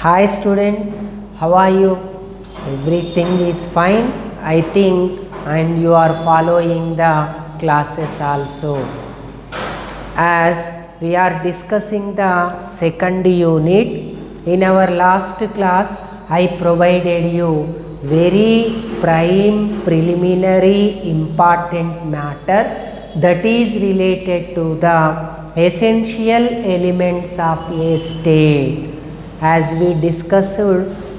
Hi students, how are you? Everything is fine, I think, and you are following the classes also. As we are discussing the second unit, in our last class I provided you very prime preliminary important matter that is related to the essential elements of a state. As we discussed,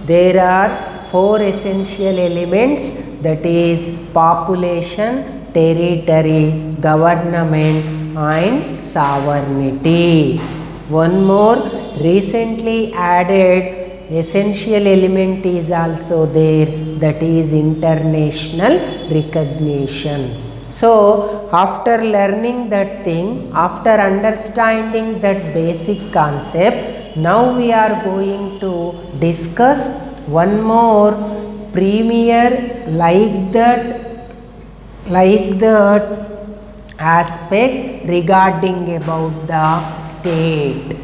there are four essential elements, that is population, territory, government and sovereignty. One more recently added essential element is also there, that is international recognition. So after learning that thing, after understanding that basic concept, now we are going to discuss one more premier like that aspect regarding about the state.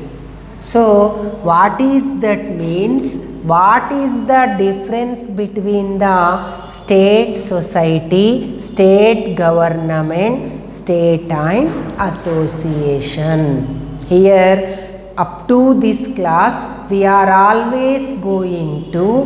So what is that means? What is the difference between the state society, state government, state and association? Here up to this class we are always going to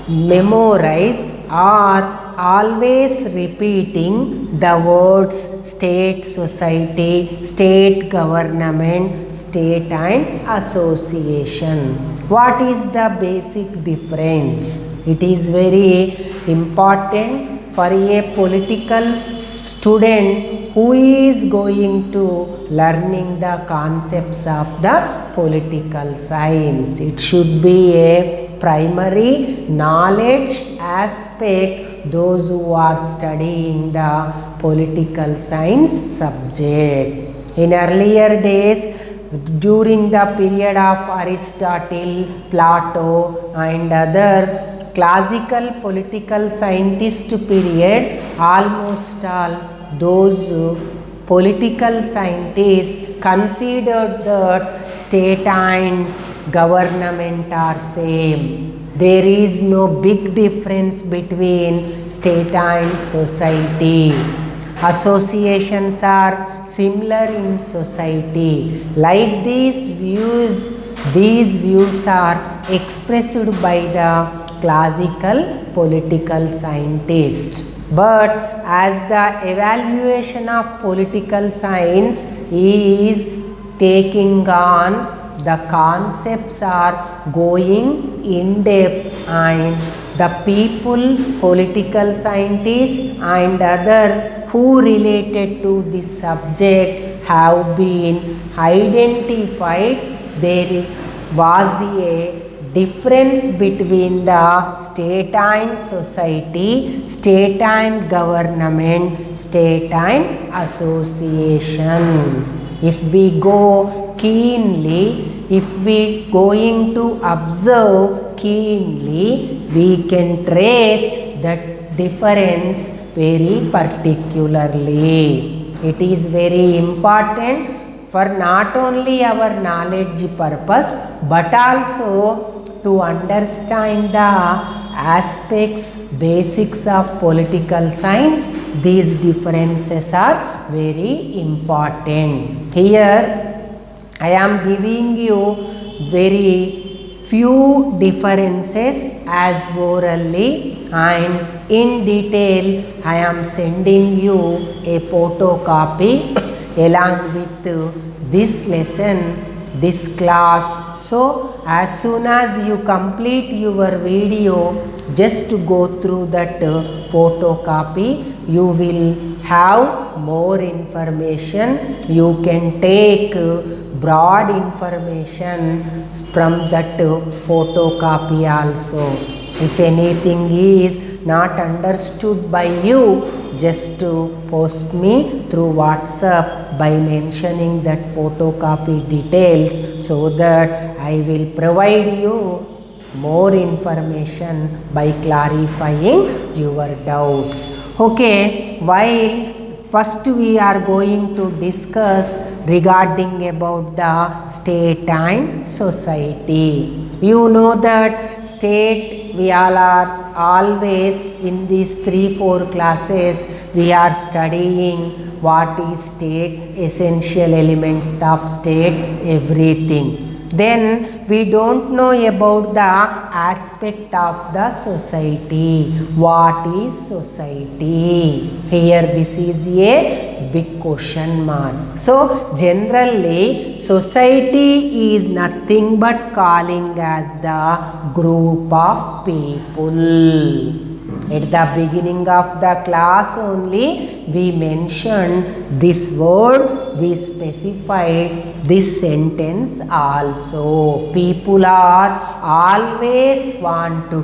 memorize or always repeating the words state society, state government, state and association. What is the basic difference? It is very important for a political student who is going to learning the concepts of the political science. It should be a primary knowledge aspect those who are studying the political science subject. In earlier days, during the period of Aristotle, Plato and other classical political scientist period, almost all those political scientists considered that state and government are same. There is no big difference between state and society. Associations are similar in society. Like these views are expressed by the classical political scientists. But as the evaluation of political science is taking on, the concepts are going in depth and the people, political scientists and other who related to this subject have been identified. There was a difference between the state and society, state and government, state and association. If we go keenly, if we going to observe keenly, we can trace that difference very particularly. It is very important for not only our knowledge purpose but also to understand the aspects, basics of political science. These differences are very important. Here I am giving you very few differences as orally, and in detail I am sending you a photocopy along with this lesson, this class. So as soon as you complete your video, just to go through that photocopy, you will have more information. You can take broad information from that photocopy also. If anything is not understood by you, just to post me through WhatsApp by mentioning that photocopy details, so that I will provide you more information by clarifying your doubts. Okay, while first we are going to discuss regarding about the state and society. You know that state, we all are always in these 3-4 classes we are studying what is state, essential elements of state, everything. Then we don't know about the aspect of the society. What is society? Here this is a big question mark. So generally society is nothing but calling as the group of people. At the beginning of the class only we mentioned this word, we specified this sentence also. People are always want to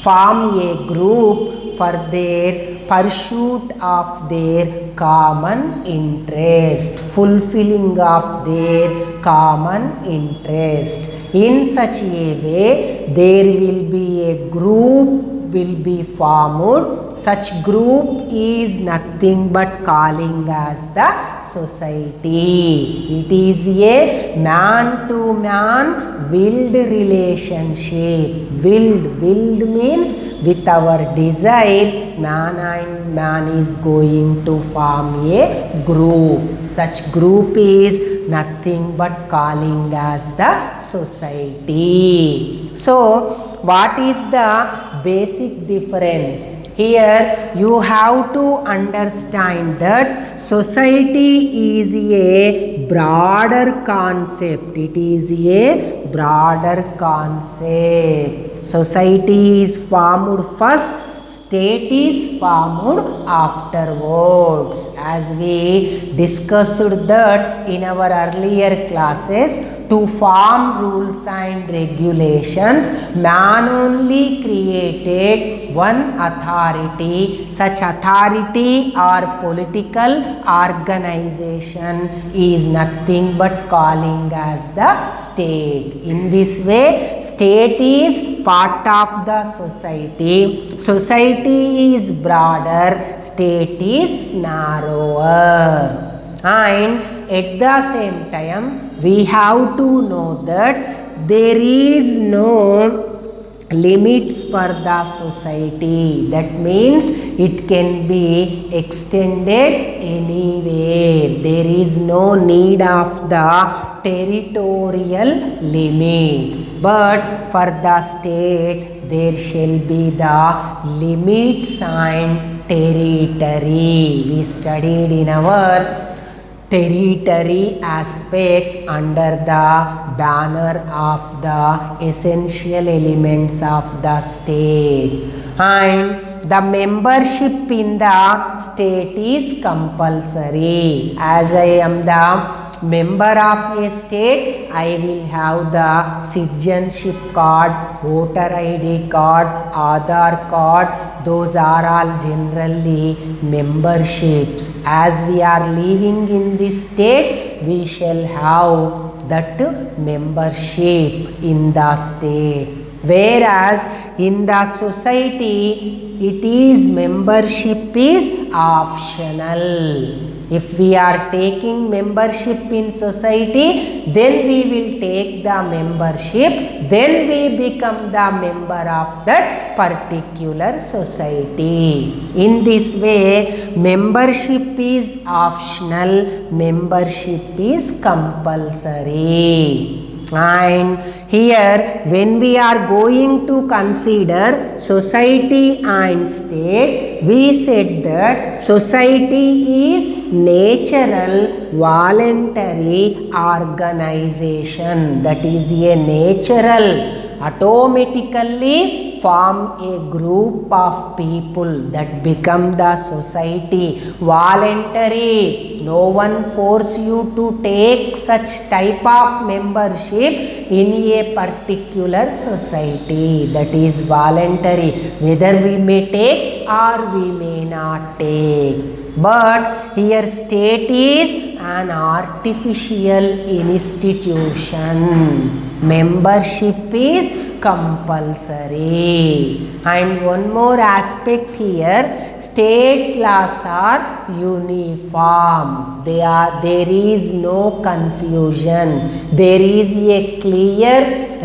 form a group for their pursuit of their common interest, fulfilling of their common interest. In such a way there will be a group will be formed. Such group is nothing but calling as the society. It is a man to man willed relationship. Willed means with our desire man and man is going to form a group. Such group is nothing but calling as the society. So what is the basic difference? Here you have to understand that society is a broader concept. It is a broader concept. Society is formed first, state is formed afterwards. As we discussed that in our earlier classes, to form rules and regulations, man only created one authority. Such authority or political organization is nothing but calling as the state. In this way, state is part of the society. Society is broader, state is narrower. And at the same time we have to know that there is no limits for the society. That means it can be extended anywhere. There is no need of the territorial limits, but for the state there shall be the limits and territory. We studied in our territory aspect under the banner of the essential elements of the state, and the membership in the state is compulsory. As I am the member of a state, I will have the citizenship card, voter ID card, Aadhaar card. Those are all generally memberships. As we are living in this state, we shall have that membership in the state. Whereas in the society, it is membership is optional. If we are taking membership in society, then we will take the membership, then we become the member of that particular society. In this way, membership is optional, membership is compulsory. And here when we are going to consider society and state, we said that society is natural voluntary organization. That is a natural, automatically form a group of people that become the society. Voluntary, no one force you to take such type of membership in a particular society. That is voluntary, whether we may take or we may not take. But here state is an artificial institution. Membership is compulsory. And one more aspect here, state laws are uniform. There is no confusion. There is a clear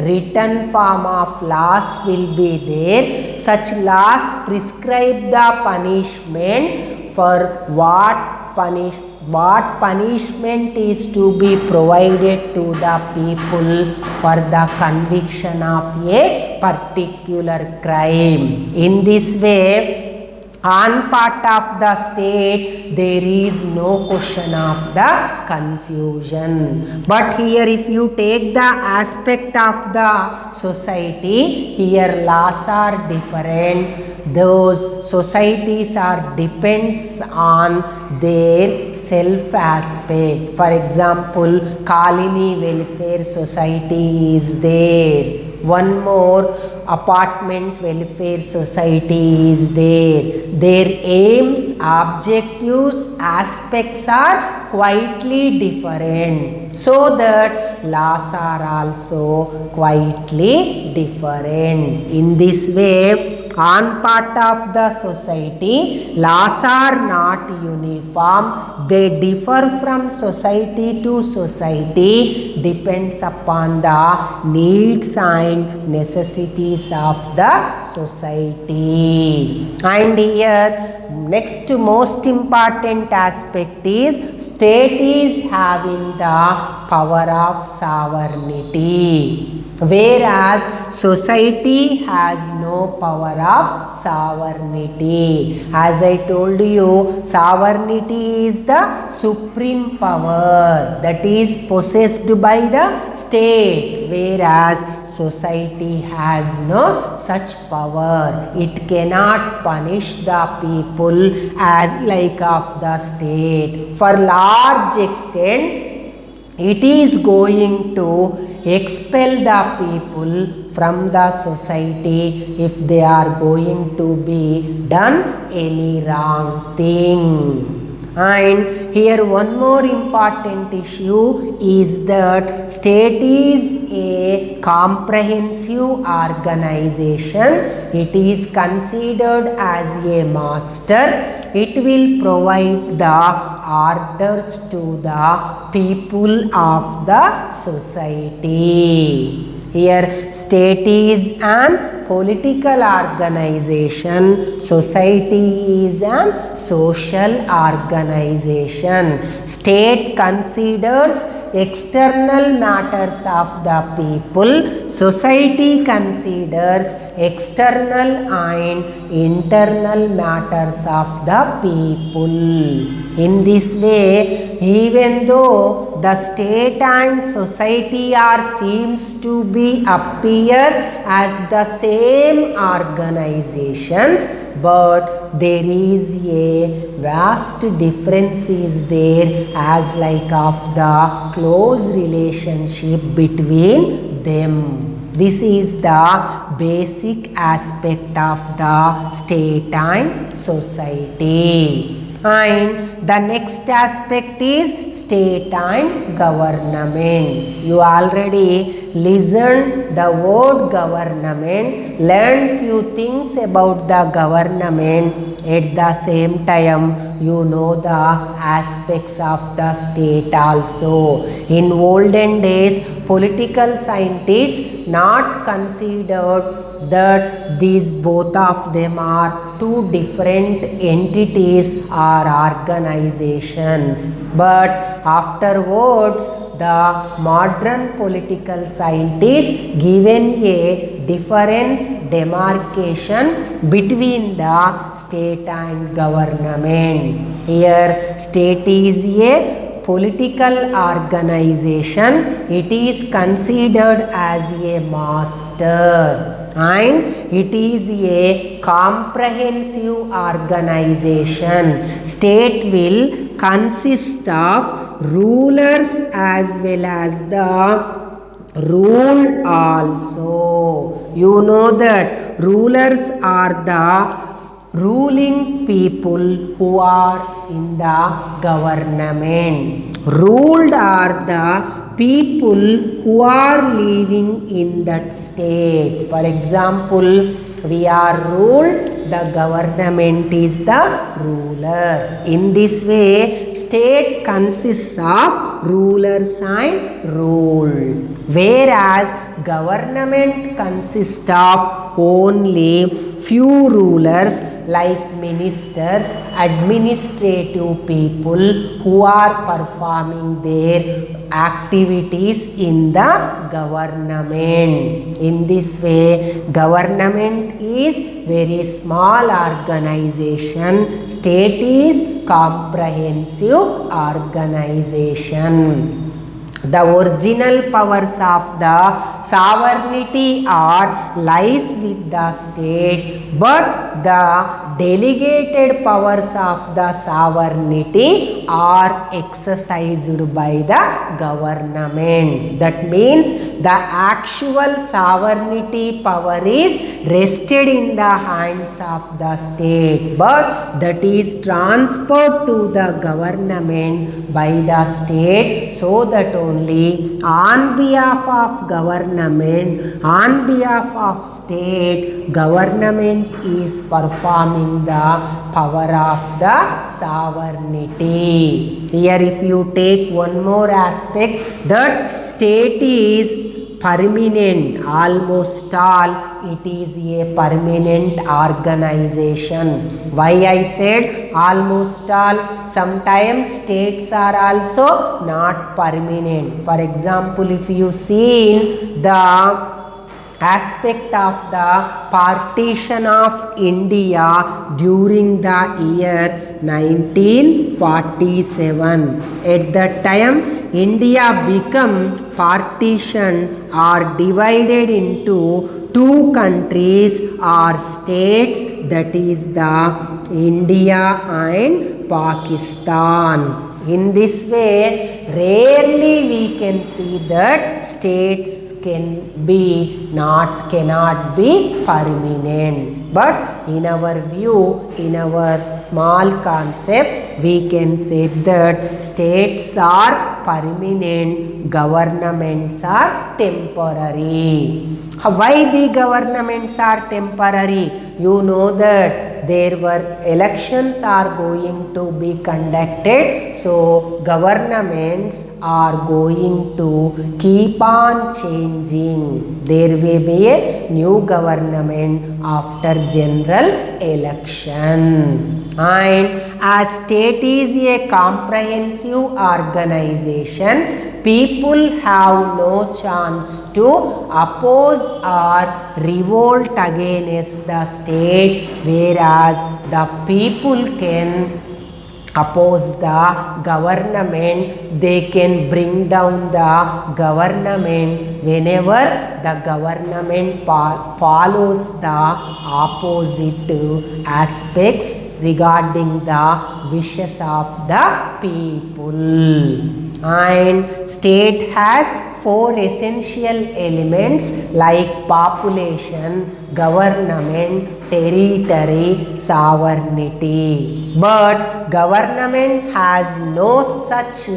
written form of laws will be there. Such laws prescribe the punishment for what punishment is to be provided to the people for the conviction of a particular crime. In this way, on part of the state, there is no question of the confusion. But here if you take the aspect of the society, here laws are different. Those societies are depends on their self aspect. For example, colony welfare society is there. One more, apartment welfare society is there. Their aims, objectives, aspects are quietly different, so that laws are also quietly different. In this way, on part of the society, laws are not uniform. They differ from society to society, depends upon the needs and necessities of the society. And here next most important aspect is state is having the power of sovereignty, whereas society has no power of sovereignty. As I told you, sovereignty is the supreme power that is possessed by the state, whereas society has no such power. It cannot punish the people as like of the state. For large extent, it is going to expel the people from the society if they are going to be done any wrong thing. And here one more important issue is that state is a comprehensive organization. It is considered as a master. It will provide the orders to the people of the society. Here state is an political organization, society is an social organization. State considers external matters of the people, society considers external and internal matters of the people. In this way, even though the state and society are seems to be appear as the same organizations, but there is a vast difference is there as like of the close relationship between them. This is the basic aspect of the state and society. And the next aspect is state and government. You already listened the word government, learned few things about the government. At the same time, you know the aspects of the state also. In olden days, political scientists not considered that these both of them are two different entities or organizations. But afterwards, the modern political scientists given a difference demarcation between the state and government. Here, state is a political organization. It is considered as a master and it is a comprehensive organization. State will consist of rulers as well as the ruled also. You know that rulers are the ruling people who are in the government. Ruled are the people who are living in that state. For example, we are ruled, the government is the ruler. In this way, state consists of rulers and ruled, whereas government consists of only few rulers like ministers, administrative people who are performing their activities in the government. In this way, government is very small organization, state is comprehensive organization. The original powers of the sovereignty are lies with the state, but the delegated powers of the sovereignty are exercised by the government. That means the actual sovereignty power is rested in the hands of the state, but that is transferred to the government by the state, so that only on behalf of government, on behalf of state, government is performing the power of the sovereignty. Here if you take one more aspect, that state is permanent, almost all it is a permanent organization. Why I said almost all? Sometimes states are also not permanent. For example, if you see the aspect of the partition of India during the year 1947. At that time, India became partitioned or divided into two countries or states, that is the India and Pakistan. In this way, rarely we can see that states cannot be permanent. But in our view, in our small concept, we can say that states are permanent, governments are temporary. Why the governments are temporary? You know that there were elections are going to be conducted, so governments are going to keep on changing. There will be a new government after general election. And as state is a comprehensive organization, people have no chance to oppose or revolt against the state, whereas the people can oppose the government. They can bring down the government whenever the government follows the opposite aspects regarding the wishes of the people. And state has four essential elements like population, government, territory, sovereignty. But government has no such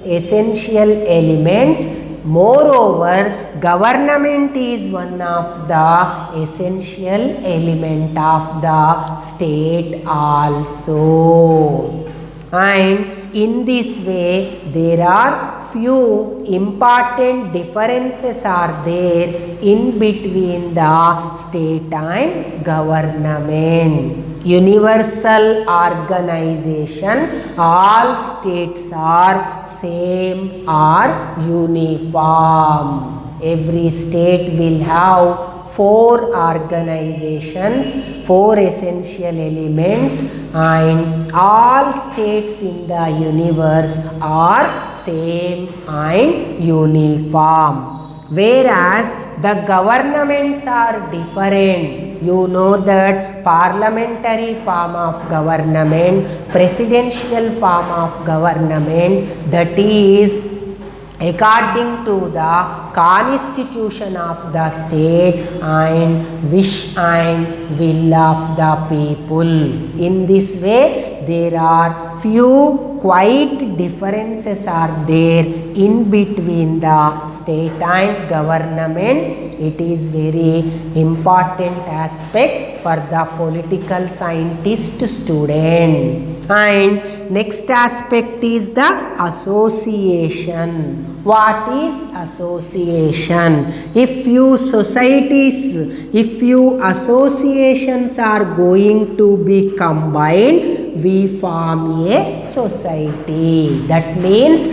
essential elements. Moreover, government is one of the essential element of the state also. And in this way, there are few important differences are there in between the state and government. Universal organization, all states are same or uniform. Every state will have four organizations, four essential elements, and all states in the universe are same and uniform. Whereas the governments are different. You know that parliamentary form of government, presidential form of government, that is according to the constitution of the state and wish and will of the people. In this way, there are few quite differences are there in between the state and government. It is very important aspect for the political scientist student. And next aspect is the association. What is association? If you associations are going to be combined, we form a society. That means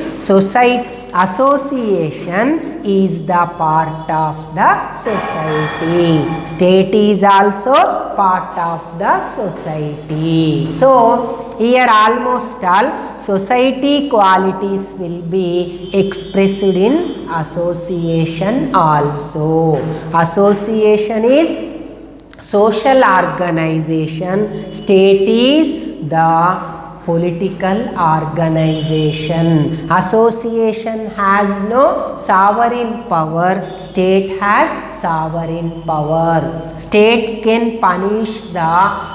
association is the part of the society. State is also part of the society. So here almost all society qualities will be expressed in association also. Association is social organization. State is the political organization. Association has no sovereign power. State has sovereign power. State can punish the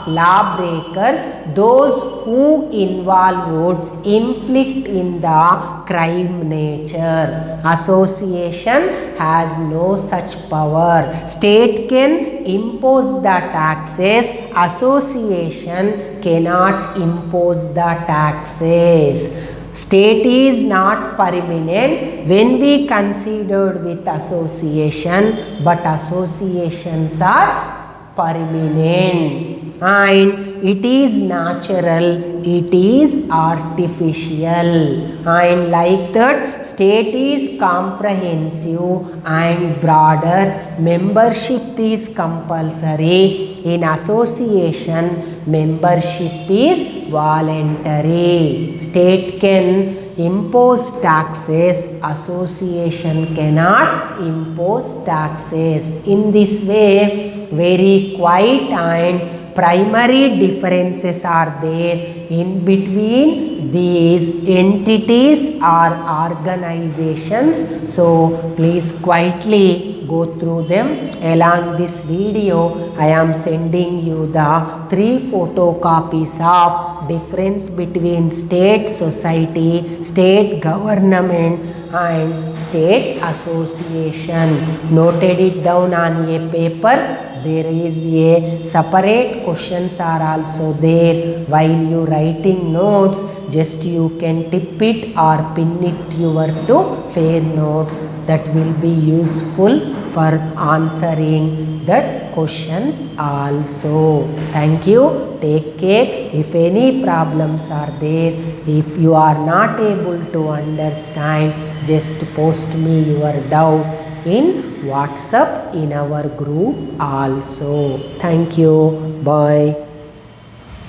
lawbreakers, those who would inflict in the crime nature. Association has no such power. State can impose the taxes. Association cannot impose the taxes. State is not permanent when we considered with association, but associations are permanent. And it is natural, it is artificial. And like that, state is comprehensive and broader. Membership is compulsory. In association, membership is voluntary. State can impose taxes, association cannot impose taxes. In this way, very quiet and primary differences are there in between these entities or organizations. So please quietly go through them. Along this video, I am sending you the 3 photocopies of difference between state society, state government and state association. Noted it down on a paper. There is a separate questions are also there. While you writing notes, just you can tip it or pin it your to fair notes. That will be useful for answering that questions also. Thank you. Take care. If any problems are there, if you are not able to understand, just post me your doubt in WhatsApp in our group also. Thank you. Bye.